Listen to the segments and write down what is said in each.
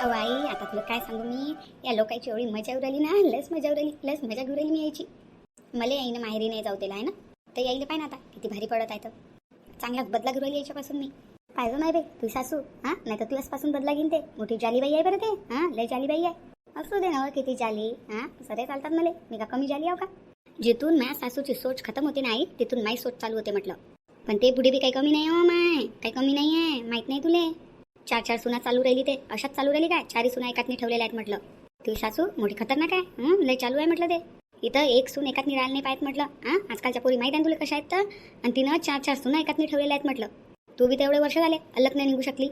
अहो आई, आता तुला काय सांगू मी. या लोकांची एवढी मजा उराली ना, लस मजा उराली, लस मजा उराली मी यायची. मला याईनं माहेरी नाही जाऊ दिला आहे ना, तर यायला पाहिजे आता किती भारी पडत आहे. तर चांगलाच बदला घेऊन यायच्यापासून मी पाहिजे नाही रे. तू सासू हां, नाही तर तुझ्यापासून बदला घेईन. ते मोठी जालीबाई आहे बरं, ते हां लय जालीबाई आहे. असू दे ना किती जाली, हां सरे चालतात मला. मी का कमी जाली आहो का? जिथून माझ्या सासूची सोच खतम होते नाही, तिथून माझी सोच चालू होते म्हटलं. पण ते पुढे बी काही कमी नाही हो माय, काही कमी नाही आहे. माहीत नाही तुले. चार चार सुना चालू राहिली, ते अशाच चालू राहिली काय? चारही सुना एकातनी ठेवलेल्या आहेत म्हटलं. ती सासू मोठी खतरनाक आहे. लय चालू आहे म्हटलं. ते इथं एक सून एकातनी राहायला नाही पाहत म्हटलं. हां आजकालच्या पोरी माहीत आहे तुला कशा आहेत तर. आणि तिनं चार चार सुना एकातनी ठेवलेल्या आहेत म्हटलं. तू बी तेवढे वर्ष झाले अलग नाही निघू शकली,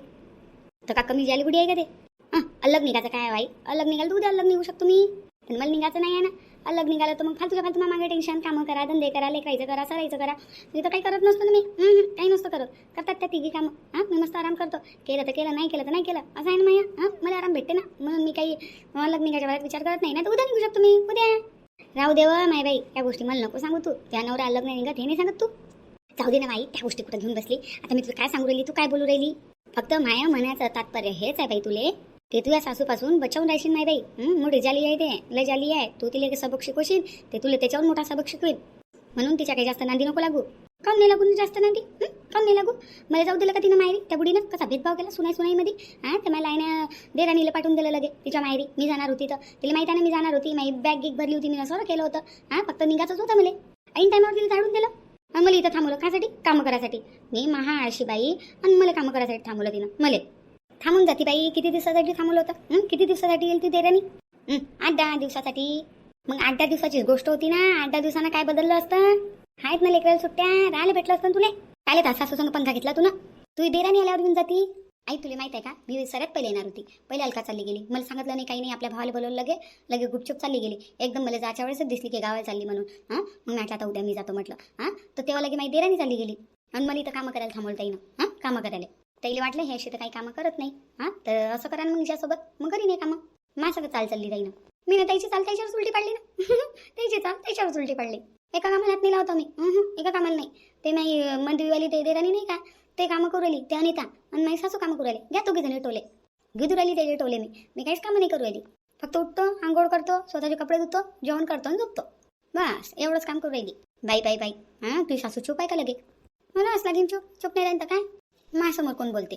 तर का कमी जाली बुडी आहे का ते? अलग निघायचं काय बाई? अलग निघाल तू उद्या अलग निघू शकतो मी, पण मला निघायचं नाही आहे ना. अलग निघालं तर मग फालतूच्या फालतू मागे टेन्शन, कामं करा, धंदे करा, लेकरायचं करा, सरायचं करा. मी तर काही करत नसतो ना. मी काही नसतं करत. करतात त्या तिघी कामं. हां मी मस्त आराम करतो. केलं तर केलं, नाही केलं तर नाही केलं, असं आहे ना माया. हां मला आराम भेटते ना, म्हणून मी काही अलग निघायच्या वेळात विचार करत नाही. ना तर उद्या निघू शकतो मी, उद्या. राहू देव माय बाई, या गोष्टी मला नको सांगू. तू त्या नवरा अलग नाही निघत हे नाही सांगत तू. जाऊ दे ना माई, त्या गोष्टी कुठं घेऊन बसली. आता मी तुला काय सांगू राहिली, तू काय बोलू राहिली? फक्त माया म्हणायचं तात्पर्य हेच आहे बाई तुले, ते तुझ्या सासूपासून बचावून राहशील नाही बाई. मोठी जाली आहे, ते लय जाली आहे. तू तिला सबक शिकवशील, ते तुला त्याच्यावर मोठा सबक शिकवेल. म्हणून तिच्या काही जास्त नांदी नको लागू. काऊन नाही लागू जास्त नांदी? काऊन नाही लागू? मला जाऊ दिलं का तिनं माहेरी? त्या बुडीनं कसा भेदभाव केला सुनाईमध्ये. हां तर मला आईने देराणीला पाठवून दिलं लगे तिच्या माहेरी. मी जाणार होती तर तिला माहिती आहे ना मी जाणार होती. माझी बॅग गिग भरली होती, मी असं केलं होतं. हां फक्त निघायचंच होतं मला. ऐन टायमावर तिला झाडून दिलं. मला इथं थांबवलं कासाठी? कामं करायसाठी. मी आळशी बाई आणि मला कामं करायसाठी थांबवलं तिनं. मला थांबून जाती बाई. किती दिवसासाठी थांबवलं होतं? किती दिवसासाठी येईल ती देराणी? 8-10 दिवसासाठी. मग 8-10 दिवसाचीच गोष्ट होती ना. 8-10 दिवसांना काय बदललं असतं? आहेत ना लेकराला सुट्ट्या, राहायला भेटलं असतं तुला. काय त्या सासूसंग पंखा घेतला तू ना. तू देराणी आल्यावर घेऊन जाती. आई तुला माहित आहे का, मी सगळ्यात पहिले येणार होती. पहिले अलका चालली गेली. मला सांगितलं नाही, काही नाही. आपल्या भावाला बोलवलं लगे गुपचूप चालली गेली. एकदम मला जायच्या वेळेसच दिसली की गावाला चालली म्हणून. हां मग म्हटलं आता उद्या मी जातो म्हटलं. हां तर तेव्हा लगे माझी देराणी चालली गेली आणि मला इथं कामं करायला थांबवलं ताईनं. हां कामं करायला त्याला वाटलं हे अशी तर काही कामं करत नाही. हां तर असं करा मग हिच्यासोबत, मग करी नाही कामं. माझं चालली ताईनं. मी ना त्याची चाल त्याच्यावर उलटी पाडली ना. त्याची चाल त्याच्यावर उलटी पाडली. एका कामाला हात नाही लावता मी. एका कामाला नाही. ते नाही मंदिरवाली ते देराणी नाही का, ते कामं करू राहिली. ते अनिता आणि माझी सासू कामं करू राहिली. घ्या तो जणी टोले घेऊ राहिली त्याचे टोले. मी काहीच कामं नाही करू राहिली. फक्त उठतो, आंघोळ करतो, स्वतःचे कपडे धुतो, जेवण करतो आणि झोपतो. बस एवढंच काम करू राहिली. बाई बाई बाई. हां तुझी सासू चूप आहे का लगे? मला असं लागेल चूप नाही राहील तर काय? माझ्यासमोर कोण बोलते?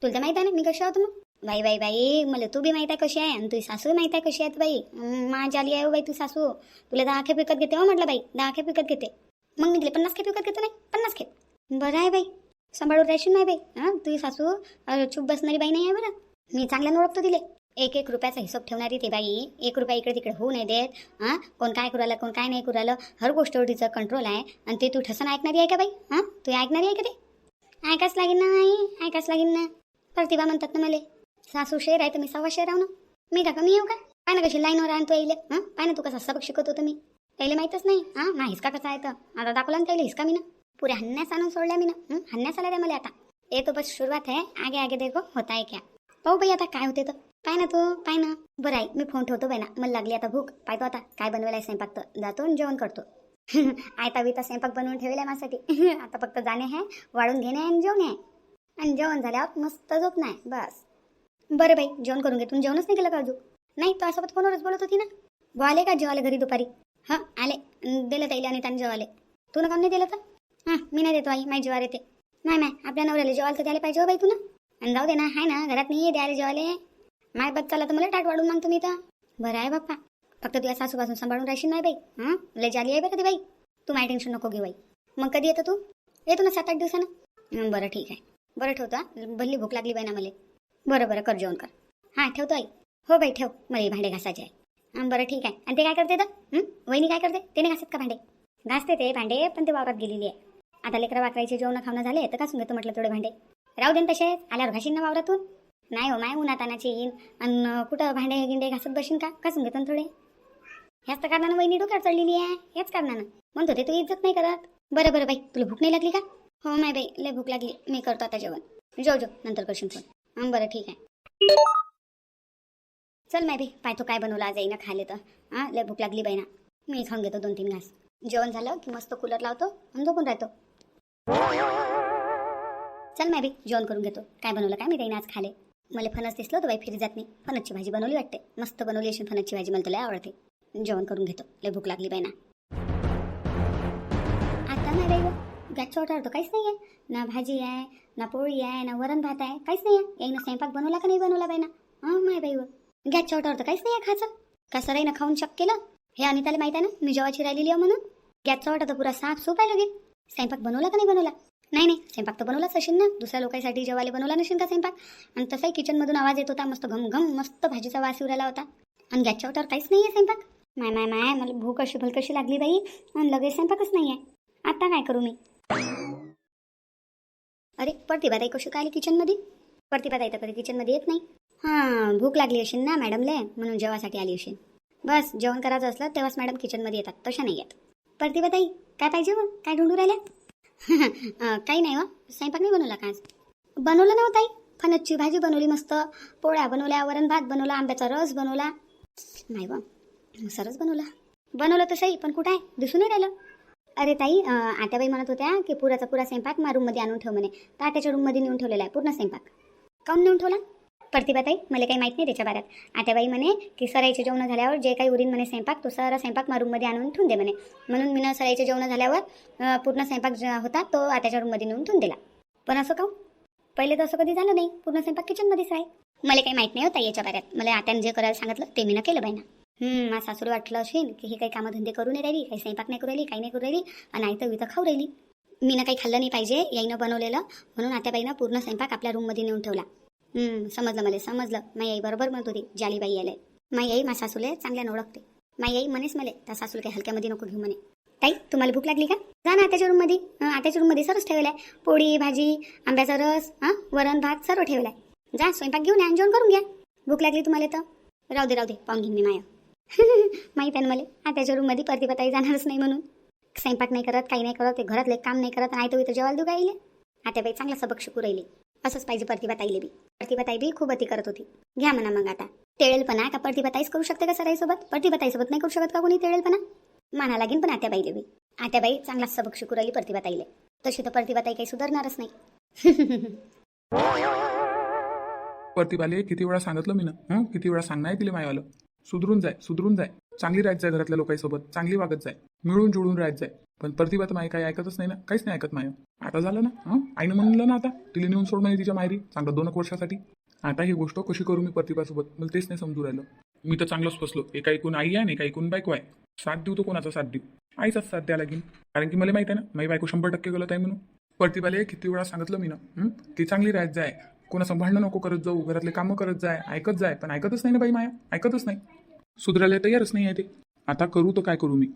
तुला तर माहित आहे ना मी कशी आहोत. मग बाई बाई बाई मला तू बी माहित आहे कशी आहे, आणि तुझी सासू माहित आहे कशी आहे बाई. माझ्या आली आहे बाई तू सासू. तुला 10 खेप विकत घेते हो म्हटलं बाई. 10 खेप विकत घेते. मग मी तिला 50 खेप विकत घेतो. नाही 50 खेप. बरं आहे बाई, सांभाळून राहशील नाही बाई. हां तुझी सासू चूप बसणारी बाई नाही आहे बरं. मी चांगल्यानं ओळखतो तिले. 1-1 रुपयाचा हिशोब ठेवणारी ते बाई. 1 रुपया इकडे तिकडे होऊ नाही देत. हां कोण काय करू आलं, कोण काय नाही करू आलं, हर गोष्टीवर तिचं कंट्रोल आहे. आणि ते तू ठसन ऐकणारी आहे का बाई? हां तू ऐकणारी आहे का ते? ऐकाच लागेल ना आई, ऐकाच लागेल ना. प्रतिभा म्हणतात ना मला. सासू शेर आहे तर मी 100 शेर आहो ना. मी का कमी येऊ का? पाय ना कशी लाईनवर आणतो येईल. हां पाय ना तू कसा सबक शिकवत होतो मी. त्याला माहीतच नाही. हां मा हिसका कसा आहे तर आता दाखवला ना त्याला हिसका मी ना. पुऱ्या हन्यास आणून सोडल्या मी ना. हन्यास आल्या मला आता. ये तो बस सुरुवात आहे. आगे आगे देखो होता है क्या. पाहू बाई आता काय होते तर. पाय ना तू पाय ना. बरं आहे मी फोन ठेवतो बाई ना. मला लागली आता भूक. पाहतो आता काय बनवायला स्वयंपाक. तर जातो आणि जेवण करतो. आयता बिता स्वयंपाक बनवून ठेवलाय माझ्यासाठी. आता फक्त जाणे आहे, वाढून घेणे आणि जेवणे आहे. आणि जेवण झाल्यावर मस्त झोप नाही बस. बरं बाई जेवण करून घे. तुम्ही जेवणच नाही केलं का अजून? नाही तो असोबत फोनवरच बोलत होती ना. बो आले का जेवाले घरी दुपारी? हां आले. दिलं ताईले आणि त्यांनी जेवाले. तू ना काम नाही दिलं तर? हां मी नाही देतो आई, माझी जेवार येते. नाही आपल्या नवऱ्याला जेवायला तर द्यायला पाहिजे हो बाई तू ना. आणि जाऊ दे ना, आहे ना घरात नाही द्यायला जेवाले. माय बच्चाला तर मला टाट वाढून मागतो मी तर. बरं आहे बाप्पा. फक्त तुझ्या सासूपासून सांभाळून राहशील नाही बाई. हां लय जाली आहे बरं ती बाई. तू माझी टेन्शन नको घेऊ बाई. मग कधी येतो तू? येतो ना 7-8 दिवसानं. बरं ठीक आहे. बरं ठेवतो. भल्ली भूक लागली बाई ना मला. बरं कर जेवण कर. हां ठेवतो आई. हो बाई ठेव, मला भांडे घासायचे आहे. बरं ठीक आहे. आणि ते काय करते तर? वहिनी काय करते? ते नाही घासत का भांडे? घासते ते भांडे, पण ते वावरात गेलेली आहे. आता लेकरं वाकरायचे जेवण खावणं झाले तर घासून घेतो म्हटलं थोडे भांडे. राहू दे तसेच, आल्यावर घाशीन ना वावरातून. नाही हो माय उन्हात आणायची येईन आणि कुठं भांडे गिंडे घासत बशीन का? घासून घेतो थोडे. ह्याच तर कारणानं वहिनी डोक्यावर चढलेली आहे. हेच कारणानं म्हणतो ते तू इज्जत नाही करत. बरं बाई तुला भूक नाही लागली का? हो माय बाई लय भूक लागली. मी करतो आता जेवण. जो नंतर करशील फोन. बरं ठीक आहे. चल माय बाई पाहतो काय बनवलं आज आईनं खायला तर. हां लय भूक लागली बाई ना. मी खाऊन घेतो 2-3 घास. जेवण झालं की मस्त कूलर लावतो आणि झोपून राहतो. चल माय बाई जेवण करून घेतो. काय बनवलं काय मी ताईनं आज खाले. मला फणस दिसलं तर बाई फिरी जात नाही. फणसची भाजी बनवली वाटते, मस्त बनवली अशी फणसची भाजी, मला तर लय आवडते. जेवण करून घेतो, लय भूक लागली बाई ना. आता नाही बाई, गॅसच्या ओठावर तर काहीच नाही आहे. ना भाजी आहे, ना पोळी आहे, ना वरण भात आहे, काहीच नाही आहे. याईनं स्वयंपाक बनवला का नाही बनवला बाई ना? हां माय बाई, गॅसच्या ओठावर तर काहीच नाही आहे खायचं. कसं राही ना खाऊन शक केलं. हे अनिताला माहिती आहे ना मी जेवायची राहिलेली आहे म्हणून. गॅसचा ओठा तर पुरा साफ सूप आहे लगे. स्वयंपाक बनवला का नाही बनवला? नाही स्वयंपाक तर बनवलाच असेल ना, दुसऱ्या लोकांसाठी जेवायला बनवला नसेल का स्वयंपाक. आणि तसाही किचनमधून आवाज येत होता, मस्त घम घम, मस्त भाजीचा वास उरायला होता. आणि गॅसच्या ओठावर काहीच नाही आहे स्वयंपाक. माय माय माय, मला भूक अशी भलकशी लागली बाई, आणि लगेच स्वयंपाकच नाही आहे. आता काय करू मी? अरे प्रतिभाताई कशी काय आली किचनमध्ये? प्रतिभाताई तर कधी किचनमध्ये येत नाही. हां, भूक लागली असेल ना मॅडमले, म्हणून जेवासाठी आली असेल. बस जेवण करायचं असलं तेव्हाच मॅडम किचनमध्ये येतात, तशा नाही येत. प्रतिभाताई काय पाहिजे हो? काय ढूंढू राहिल्या? काही नाही हो, स्वयंपाक नाही बनवला का आज? बनवलं ना ताई, फणसची भाजी बनवली मस्त, पोळ्या बनवल्या, वरण भात बनवला, आंब्याचा रस बनवला. नाही बा, सरस बनवलं तर सही, पण कुठं आहे? दिसून नाही राहिलं. अरे ताई, आत्याबाई म्हणत होत्या की पुराचा पुरा स्वयंपाक मा रूममध्ये आणून ठेव म्हणे. तर आत्याच्या रूममध्ये नेऊन ठेवलेला आहे पूर्ण स्वयंपाक. काऊन नेऊन ठेवला? प्रतिभाताई मला काही माहीत नाही त्याच्या बाऱ्यात. आत्याबाई म्हणे की सराईचे जेवण झाल्यावर जे काही उरीन म्हणे स्वयंपाक, तो सारा स्वयंपाक मा रूममध्ये आणून ठेवून दे म्हणे. म्हणून मी सराईचे जेवण झाल्यावर पूर्ण स्वयंपाक जो होता तो आत्याच्या रूममध्ये नेऊन ठेवून दिला. पण असं काऊन? पहिले तर असं कधी झालं नाही, पूर्ण स्वयंपाक किचनमध्येच आहे. मला काही माहीत नाही होता याच्या बाऱ्यात. मला आत्याने जे करायला सांगितलं ते मी केलं बाई ना. माझ्या सासूला वाटलं असेल की हे काही कामधंदे करू नाही राहिली, काही स्वयंपाक नाही करू राहिली, काही नाही करू राहिली, आणि आई तर वितं खाऊ राहिली. मी काही खाल्लं नाही पाहिजे याईनं बनवलेलं, म्हणून आत्याबाईनं पूर्ण स्वयंपाक आपल्या रूममध्ये नेऊन ठेवला. समजलं, मला समजलं. माई आई बरोबर म्हणत होती, जालीबाई यायला. माई आई माझ्या सासूले चांगल्यानं ओळखते. माई आई म्हणेच मला, त्या सासूला काही हलक्यामध्ये नको घेऊ म्हणे. ताई तुम्हाला भूक लागली का? जा ना आत्याच्या रूममध्ये. आत्याच्या रूममध्ये सरच ठेवलाय, पोळी भाजी, आंब्याचा रस, वरण भात सर्व ठेवलाय. जा स्वयंपाक घेऊन या, जेवण करून घ्या. भूक लागली तुम्हाला तर राहू दे पाहून घेईन मी माया. माहीत आहे ना मला, आत्याच्या रूममध्ये प्रतिभाताई जाणारच नाही म्हणून. स्वयंपाक नाही करत, काही नाही करत, ते घरातले काम नाही करत, आणि तो इथं जेवायला देऊ गायले. आत्याबाई चांगला सबक शिकू राहिली. असंच पाहिजे प्रतिभाताईले बी. प्रतिभाताई बी खूप अति करत होती. घ्या म्हणा मग आता. टेळेलपणा का प्रतिभाताईच करू शकते का सराईसोबत? प्रतिभाताईसोबत नाही करू शकत का कोणी टेळेलपणा? माना लागेल पण आत्याबाईले बी. आत्याबाई चांगला सबक शिकू राहिली प्रतिभाताईले. तशी तर प्रतिभाताई काही सुधारणारच नाही. प्रतिभाले किती वेळा सांगितलं मी ना, किती वेळा सांगणार तिला मायावालं, सुधरून जाय, चांगली राहत जाय, घरातल्या लोकांसोबत चांगली वागत जाय, मिळून जुळून राहत जाय. पण प्रतिभा तर माई काही ऐकतच नाही ना, काहीच नाही ऐकत माया. आता झालं ना, आईनं म्हणलं ना आता तिला नेऊन सोड म्हणे तिच्या माहेरी चांगलं 2 वर्षासाठी. आता ही गोष्ट कशी करू मी प्रतिभासोबत, मला तेच नाही समजू राहिलं. मी तर चांगलंच फसलो. एका ऐकून आई आहे, एका ऐकून बायको आहे. साथ देऊ तो कोणाचा साथ देऊ? आईचाच साथ द्या लागेल, कारण की मला माहिती आहे ना माझी बायको 100% गलत आहे म्हणून. प्रतिभाले किती वेळा सांगितलं मी ना, ती चांगली राहत जाय, कोणाचं भांडणं नको करत जाऊ, घरातले कामं करत जाय, ऐकत जाय. पण ऐकतच नाही ना बाई माया, ऐकतच नाही. सुधरायला तयारच नाही आहे ते. आता करू तर काय करू मी?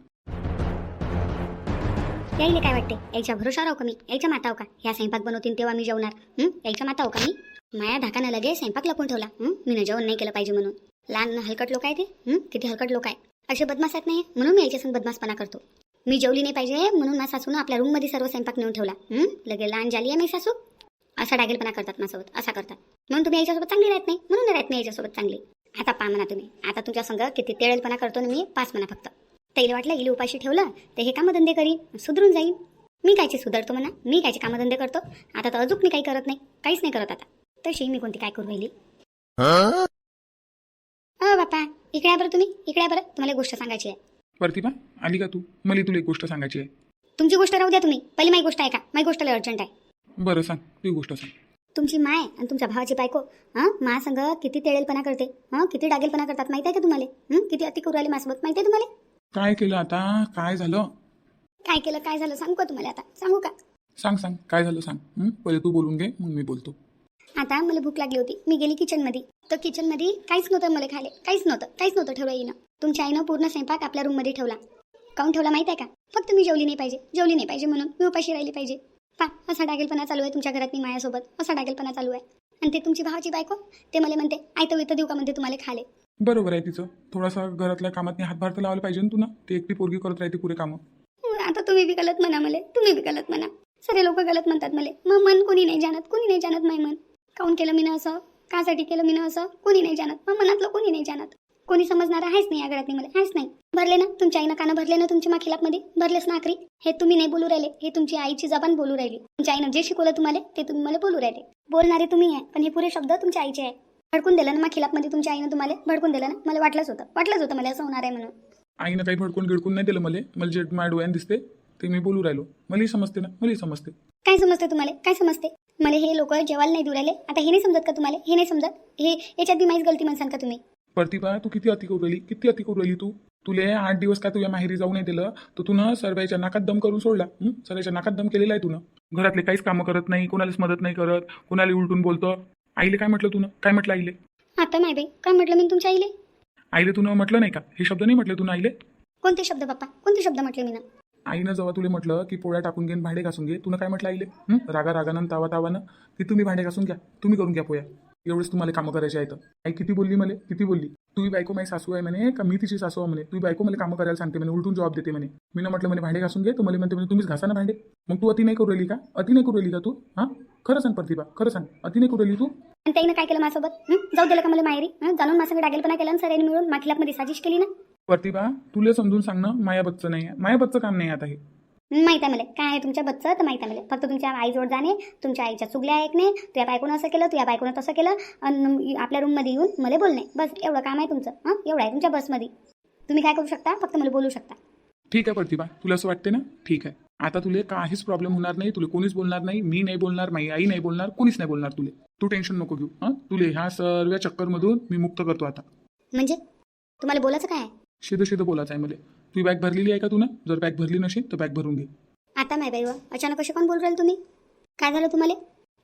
यायला काय वाटते? यायच्या भरोशावर आहो का मी? यायच्या माताव का? ह्या स्वयंपाक बनवतील तेव्हा मी जेवणार. यायच्या माताव का मी? माया धाकानं लगे स्वयंपाक लपून ठेवला. मी जेवण नाही केलं पाहिजे म्हणून. लहान हलकट लोक आहे ते. किती हलकट लोक आहे. असे बदमाश आहेत नाही म्हणून मी याच्यासंग बदमाशपणा करतो. मी जेवली नाही पाहिजे म्हणून माझ्या सासूनं आपल्या रूममध्ये सर्व स्वयंपाक नेऊन ठेवला. लगे लहान झाली आहे मी सासू. असा डागेलपणा करतात माझ्यासोबत, असा करतात. म्हणून तुम्ही याच्यासोबत चांगली राहत नाही, म्हणून राहत नाही याच्यासोबत चांगली. आता पहा म्हणा तुम्ही, आता तुमच्या संग किती तेळेलपणा करतो ना मी, 5 म्हणा फक्त. त्याला वाटलं हिला उपाशी ठेवलं ते हे कामधंदे करीन, सुधरून जाईन. मी कायची सुधारतो म्हणा, मी कायचे कामधंदे करतो. आता तर अजून मी काही करत नाही, काहीच नाही करत आता. तशी मी कोणती काय करू राहिली? बापा इकडे या बरं, तुम्ही इकडे या बरं, तुम्हाला एक गोष्ट सांगायची आहे. प्रतिभा आली का तू? मला तुला एक गोष्ट सांगायची आहे. तुमची गोष्ट राहू द्या तुम्ही, पहिली माझी गोष्ट आहे का? माझी गोष्ट लय अर्जंट आहे. बरं सांग, ती गोष्ट सांग. तुमची माय आणि तुमच्या भावाची बायको मा संग किती तेळेलपणा करते, किती डागेलपणा करतात माहिती आहे का तुम्हाला? किती अति करू राहिले माझ्यासोबत माहिती आहे तुम्हाला? काय केलं आता? काय झालं? काय केलं काय झालं सांगू का तुम्हाला? आता सांगू का? सांग काय झालं सांग. पहिले तू बोलून घे, मग मी बोलतो. आता मला भूक लागली होती, मी गेली किचनमध्ये. तर किचनमध्ये काहीच नव्हतं मला खायला, काहीच नव्हतं ठेवलं आईनं. तुमच्या आईनं पूर्ण स्वयंपाक आपल्या रूममध्ये ठेवला. काऊन ठेवला माहिती आहे का? फक्त मी जेवली नाही पाहिजे म्हणून, मी उपाशी राहिली पाहिजे. असा डागेलपणा चालू आहे तुमच्या घरात, मी मायासोबत असा डागेलपणा चालू आहे. आणि ते तुमची भावाची बायको, ते मला म्हणते आयतं वितं देऊ का म्हणते तुम्हाला खाले. बरोबर आहे तिचं. थोडासा घरातल्या कामात हातभार तर लावायला पाहिजे ना तू ना. ती एकटी पोरगी करत राहते पुरे कामं. आता तुम्ही बी गलत म्हणा मला, तुम्ही बी गलत म्हणा. सगळे लोक गलत म्हणतात मला. मग मन कोणी नाही जाणत माय मन. काऊन केलं मी ना असं, कासाठी केलं मी ना असं, कोणी नाही जाणत. मग मनातलं कोणी नाही जाणत. कोणी समजणार आहेच नाही या घरात मला, आहेच नाही. भरले ना तुमच्या आईनं कानं, भरले ना तुमच्या खिलापमध्ये, भरलेच ना आखरी. हे तुम्ही नाही बोलू राहिले, हे तुमची आईची जबान बोलू राहिली. तुमच्या आईनं जे शिकवलं तुम्हाला ते तुम्ही मला बोलू राहिले. बोलणारे तुम्ही आहे, पण हे पुरे शब्द तुमच्या आईचे आहे. भडकून दिलं ना मग खिलापमध्ये तुमच्या आईनं, तुम्हाला भडकून दिलं ना. मला वाटलंच होतं मला असं होणार आहे म्हणून. आईनं काही भडकून गिडकून नाही दिलं मला जे माझ्या डोळ्यानं दिसते ते मी बोलू राहिलो. मलाही समजते ना, मलाही समजते. काय समजते तुम्हाला, काय समजते मला? हे लोक जेवायला नाही देऊ राहिले, आता हे नाही समजत का तुम्हाला? हे नाही समजत, हे याच्यात बी माहीच गलती म्हणसान का तुम्ही? प्रतिभा, तू किती अति करू राहिली, किती अति करू राहिली तू. तुले 8 दिवस का तुझ्या माहेरी जाऊ नाही दिलं, तर तू ना सर्वांच्या नाकात दम करून सोडला. सर्वांच्या नाकात दम केलेला आहे तू. घरातले काहीच कामं करत नाही, कोणालाच मदत नाही करत, कोणाला उलटून बोलतो. आईले काय म्हटलं तू काय म्हटलं आईले? आता माय बाई काय म्हटलं मी तुमच्या आईले? आईले तू म्हटलं नाही का, हे शब्द नाही म्हटले तू आईले? कोणते शब्द बाप्पा, कोणते शब्द म्हटले मी ना? आईनं जेव्हा तुला म्हटलं की पोळ्या टाकून घे, भांडे घासून घे, तुला काय म्हटलं आईले? रागानं तावानं की तुम्ही भांडे घासून घ्या, तुम्ही करून घ्या पोळ्या, एवढेच तुम्हाला कामं करायचे आहेत. आई किती बोलली मला, किती बोलली. तुझी बायको माझी सासू आहे म्हणे का मी तिची सासू आहे म्हणे. तुझी बायको मला कामं करायला सांगते म्हणे, उलटून जबाब देते म्हणे. मी ना म्हटलं म्हणे भांडे घासून घे, तर मला म्हणते म्हणे तुम्हीच घासा ना भांडे. मग तू अति नाही करू राहिली का, अति नाही करू राहिली का तू? खरं सांग प्रतिभा, खरं सांग, अति नाही करू राहिली तू? आणि त्याईनं काय केलं माझ्यासोबत? जाऊ दिलं का मला माहेरी? जाणून माझ्याकडे डागेलपणा केला ना सरांनी मिळून, खिलापमध्ये साजिश केली ना. प्रतिभा, तुला समजून सांग ना, माया बच्चं नाही आहे, माया बच्चं काम नाही आता हे. माहित आहे मला काय आहे तुमच्या बच्चं, तर माहित आहे मला. फक्त तुमच्या आईजवळ जाणे, तुमच्या आईच्या चुगल्या ऐकणे, तुझ्या बायकोनं असं केलं, तुझ्या बायकोनं तसं केलं, आणि आपल्या रूममध्ये येऊन मला बोलणे, बस एवढं काम आहे तुमचं. एवढं आहे तुमच्या बसमध्ये. तुम्ही काय करू शकता, फक्त मला बोलू शकता. ठीक आहे प्रतिभा, तुला असं वाटते ना, ठीक आहे. आता तुला काहीच प्रॉब्लेम होणार नाही, तुला कोणीच बोलणार नाही, मी नाही बोलणार, माझी आई नाही बोलणार, कोणीच नाही बोलणार तुला. तू टेन्शन नको घेऊ. तुला ह्या सर्व चक्करमधून मी मुक्त करतो आता. म्हणजे तुम्हाला बोलायचं काय आहे? शिदं बोलायचं आहे मला. तुझी बॅग भरलेली आहे का तू? जर बॅग भरली नसेल तर बॅग भरून घे. आता माय बाई अचानक कसे कोण बोलू राहिले तुम्ही? काय झालं तुम्हाला?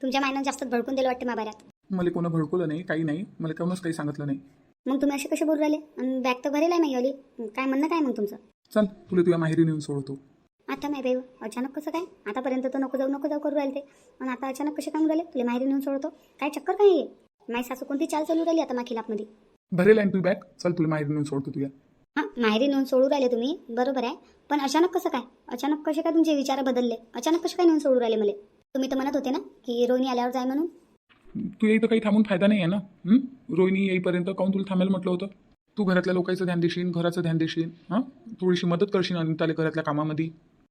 तुमच्या मायनं जास्त भडकून दिलं वाटतं माबाऱ्यात. मला कोणा भडकवलं नाही, काही नाही, मला कोणच काही सांगितलं नाही. मग तुम्ही असे कसे बोलू राहिले? आणि बॅग तर भरेल आहे माईवाली, काय म्हणणं काय मग तुमचं? चल तुला तुझ्या माहेरी नेऊन सोडतो. आता माय बाई अचानक कसं काय? आतापर्यंत तर नको जाऊ करू राहिले ते, आणि आता अचानक कसे काम राहिले? तुला माहेरी नेऊन सोडतो, काय चक्कर काय आहे? माई सासू कोणती चाल चालू राहिली आता खिलापमध्ये? भरेल आहे तुझी बॅग, चल तुला माहेरी नेऊन सोडतो तुझ्या. माहेरी नेऊन सोडू राहिले तुम्ही, बरोबर आहे, पण अचानक कसं काय? अचानक कसे काय तुमचे विचार बदलले? अचानक कसे काय नेऊन सोडू राहिले मला? तुम्ही तर म्हणत होते ना की रोहिणी आल्यावर जाय म्हणून. तू इथं काही थांबून फायदा नाही आहे ना. रोहिणी येईपर्यंत काऊन तुला थांबायला म्हटलं होतं? तू घरातल्या लोकांचं ध्यान देशील, घराचं ध्यान देशील, थोडीशी मदत करशील अनिताला घरातल्या कामामध्ये,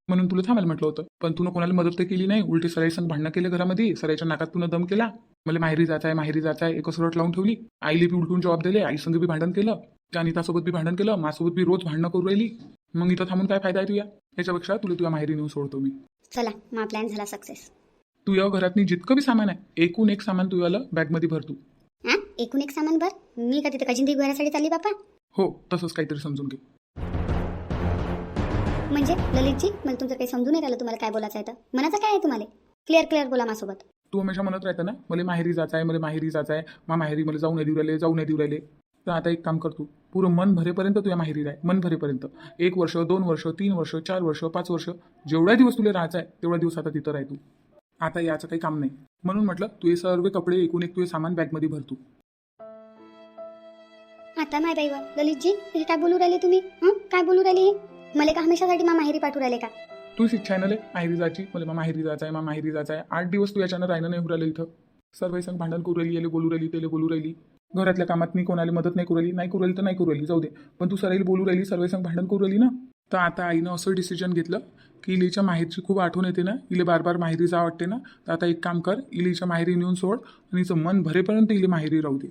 म्हणून तुला थांबायला म्हटलं होतं. पण तुला कोणाला मदत तर केली नाही, उलटी सराई संग भांडणं केलं घरामध्ये, सराईच्या नाकात तुला दम केला. मला माहेरी जायचं आहे एकच रट लावून ठेवली. आईले बी उलटून जबाब दिले, आई संग बी भांडण केलं, त्या अनितासोबत बी भांडण केलं, माझ्यासोबत बी रोज भांडणं करू राहिली. मग इथं थांबून काय फायदा आहे तुझ्या? याच्यापेक्षा तुला तुझ्या माहेरी नेऊन सोडतो मी. चला मग प्लॅन झाला सक्सेस. तुझ्या घरातनी जितकं बी सामान आहे, एकूण एक सामान तुझ्याला बॅगमध्ये भरतो. एकूण एक सामान भर? मी का तिथे कजिंदी घरासाठी चालली बापा? हो, तसंच काहीतरी समजून घे. म्हणजे ललितजी, मला तुमचं काही समजून नाही राहिलं. तुम्हाला काय बोलायचं आहे तर मनाचं काय आहे तुम्हाला? क्लिअर बोला माझ्यासोबत. तू हमेशा म्हणत राहतं ना, मला माहेरी जायचं आहे, मला माहेरी जायचं आहे, माहेरी मला जाऊ नाही देऊ राहिले. तर आता एक काम करतो, पुरं मन भरेपर्यंत तुझ्या माहेरी राह, मन भरेपर्यंत. 1 वर्ष, 2 वर्ष, 3 वर्ष, 4 वर्ष, 5 वर्ष, जेवढ्या दिवस तुला राहायचं आहे तेवढ्या दिवस आता तिथं राह तू. आता याचं काही काम नाही, म्हणून म्हटलं तुझे सर्व कपडे एकूण एक तुझे सामान बॅगमध्ये भरतो. आता माय बाई ललितजी, हे काय बोलू राहिले तुम्ही? काय बोलू राहिले हे? मला का हमेशासाठी माहेरी पाठवू राहिले का? तूच इच्छा आहे ना माहेरी जायची, मला माहेरी जायचं आहे. 8 दिवस तू याच्यानं राहिलं नाही राहिलं इथं. सर्व संग भांडण करू राहिली, याला बोलू राहिली, त्याला बोलू राहिली. घरातल्या कामात मी कोणाला मदत नाही करू राहिली तर नाही करू राहिली, जाऊ दे. पण तू सराईला बोलू राहिली, सर्व संग भांडण करू राहिली ना. तर आता आईनं असं डिसिजन घेतलं की इलीच्या माहेरची खूप आठवण येते ना, इले बार माहेरी जा वाटते ना. तर आता एक काम कर, इलीच्या माहेरी नेऊन सोड आणि हिचं मन भरेपर्यंत इले माहेरी राहू दे.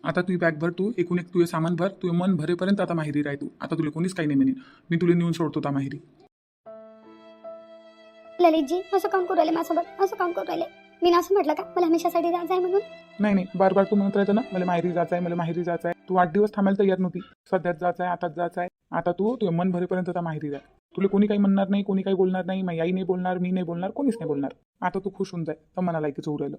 आता तुझी बॅग भर, तू एकूण एक तुझे सामान भर, तुझे मन भरेपर्यंत आता माहेरी राह तू. आता तुला कोणीच काही नाही म्हणेन, मी तुला नेऊन सोडतो त्या माहेरी. ललितजी असं काम करू राहिले माझ्यासोबत, असं काम करू राहिले? मी ना असं म्हटलं का मला हमेशासाठी जायचं आहे म्हणून? नाही, बार तू म्हणत राहतं ना, मला माहेरी जायचं आहे. तू 8 दिवस थांबायला तयार नव्हती. सध्याच जायचं आहे, आताच जायचं आहे. आता तू तुझे मन भरेपर्यंत आता माहेरी जाय. तुला कोणी काही म्हणणार नाही, कोणी काही बोलणार नाही, माझी आई नाही बोलणार, मी नाही बोलणार, कोणीच नाही बोलणार. आता तू खुश होऊन जाय, तर मनाला ऐकायचं उरलं.